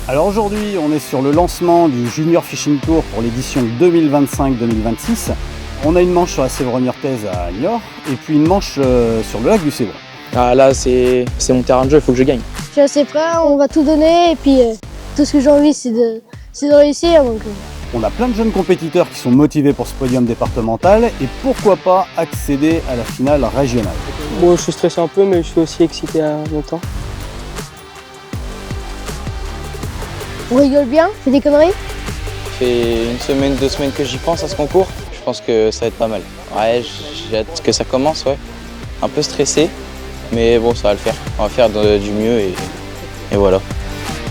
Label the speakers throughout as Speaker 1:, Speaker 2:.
Speaker 1: Alors aujourd'hui, on est sur le lancement du Junior Fishing Tour pour l'édition 2025-2026. On a une manche sur la Sévron niortaise à Niort et puis une manche sur le lac du Sévron.
Speaker 2: Ah là, c'est mon terrain de jeu, il faut que je gagne.
Speaker 3: Je suis assez prêt, on va tout donner et puis tout ce que j'ai envie c'est de réussir. Donc,
Speaker 1: On a plein de jeunes compétiteurs qui sont motivés pour ce podium départemental et pourquoi pas accéder à la finale régionale.
Speaker 2: Bon, je suis stressé un peu, mais je suis aussi excité en même temps.
Speaker 3: on rigole bien, c'est des conneries.
Speaker 4: Ça fait une semaine, 2 semaines que j'y pense à ce concours. Je pense que ça va être pas mal. Ouais, j'ai hâte que ça commence, ouais. Un peu stressé, mais bon, ça va le faire. On va faire du mieux et voilà.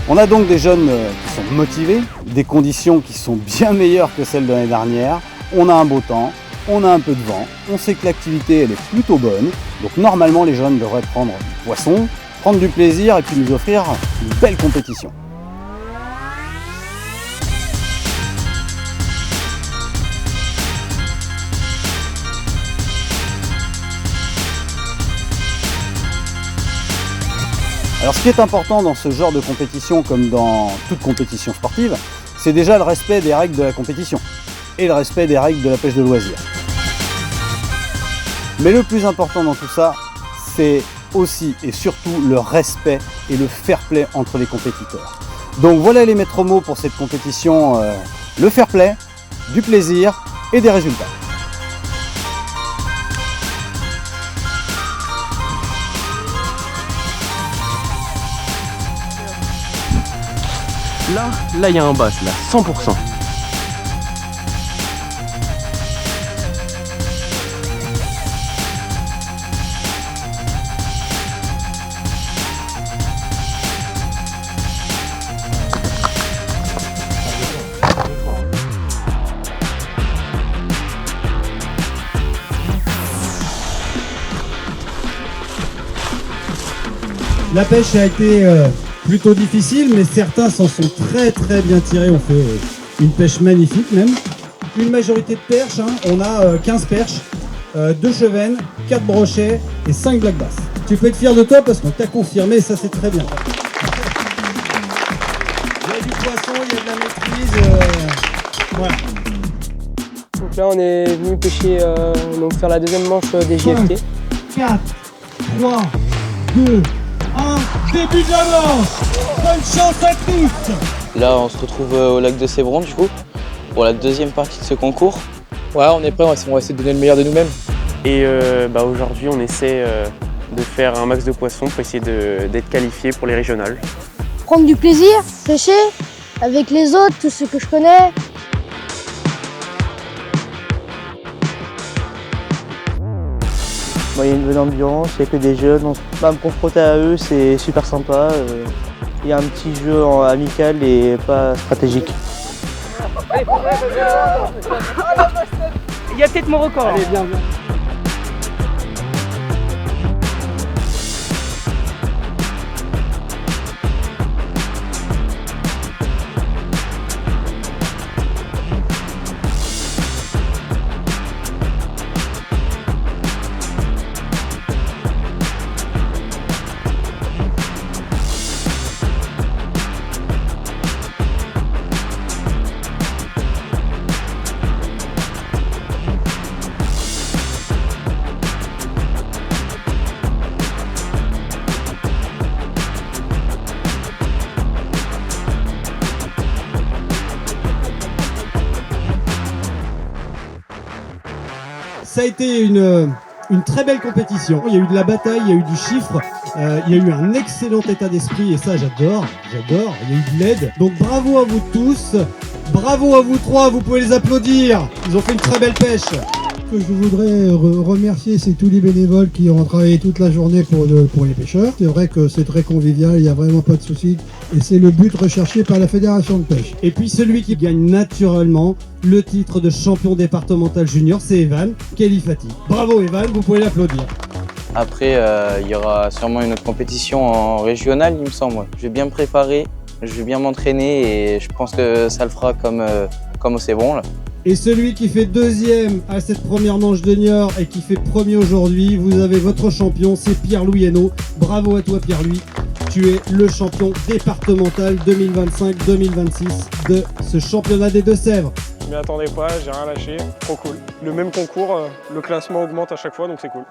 Speaker 1: On a donc des jeunes qui sont motivés, des conditions qui sont bien meilleures que celles de l'année dernière. On a un beau temps, on a un peu de vent, on sait que l'activité elle est plutôt bonne. Donc normalement les jeunes devraient prendre du poisson, prendre du plaisir et puis nous offrir une belle compétition. Alors ce qui est important dans ce genre de compétition comme dans toute compétition sportive, c'est déjà le respect des règles de la compétition et le respect des règles de la pêche de loisir. Mais le plus important dans tout ça, c'est aussi et surtout le respect et le fair play entre les compétiteurs. Donc voilà les maîtres mots pour cette compétition, le fair play, du plaisir et des résultats.
Speaker 5: Là, il y a un bass, là, 100%.
Speaker 6: La pêche a été plutôt difficile, mais certains s'en sont très bien tirés. On fait une pêche magnifique même. Une majorité de perches, hein. On a 15 perches, 2 chevennes, 4 brochets et 5 black bass. Tu peux être fier de toi parce qu'on t'a confirmé et ça c'est très bien. Il y a du poisson, il y a de la maîtrise. Voilà.
Speaker 2: Donc là, on est venu pêcher, donc faire la deuxième manche des JFT.
Speaker 6: 4, 3, 2, 1, début de la manche. Bonne chance à tous.
Speaker 4: Là, on se retrouve au lac de Sévron, du coup, pour la deuxième partie de ce concours.
Speaker 2: Ouais, on est prêt, on va essayer de donner le meilleur de nous-mêmes.
Speaker 5: Et aujourd'hui, on essaie de faire un max de poissons pour essayer d'être qualifié pour les régionales.
Speaker 3: Prendre du plaisir, pêcher avec les autres, tous ceux que je connais.
Speaker 7: Il y a une bonne ambiance, il n'y a que des jeunes, me confronter à eux c'est super sympa. Il y a un petit jeu amical et pas stratégique.
Speaker 2: Il y a peut-être mon record. Allez, bien.
Speaker 6: Ça a été une très belle compétition. Il y a eu de la bataille, il y a eu du chiffre, il y a eu un excellent état d'esprit et ça j'adore. Il y a eu de l'aide. Donc bravo à vous tous, bravo à vous trois, vous pouvez les applaudir. Ils ont fait une très belle pêche.
Speaker 8: Ce que je voudrais remercier, c'est tous les bénévoles qui ont travaillé toute la journée pour les pêcheurs. C'est vrai que c'est très convivial, il n'y a vraiment pas de soucis. Et c'est le but recherché par la Fédération de pêche.
Speaker 6: Et puis celui qui gagne naturellement le titre de champion départemental junior, c'est Evan Khalifati. Bravo Evan, vous pouvez l'applaudir.
Speaker 4: Après, il y aura sûrement une autre compétition en régional, il me semble. Je vais bien me préparer, je vais bien m'entraîner et je pense que ça le fera comme au Sévron, là.
Speaker 6: Et celui qui fait deuxième à cette première manche de Niort et qui fait premier aujourd'hui, vous avez votre champion, c'est Pierre-Louis Hainaut. Bravo à toi Pierre-Louis, tu es le champion départemental 2025-2026 de ce championnat des Deux-Sèvres.
Speaker 9: Je m'y attendais pas, j'ai rien lâché, trop cool. Le même concours, le classement augmente à chaque fois, donc c'est cool.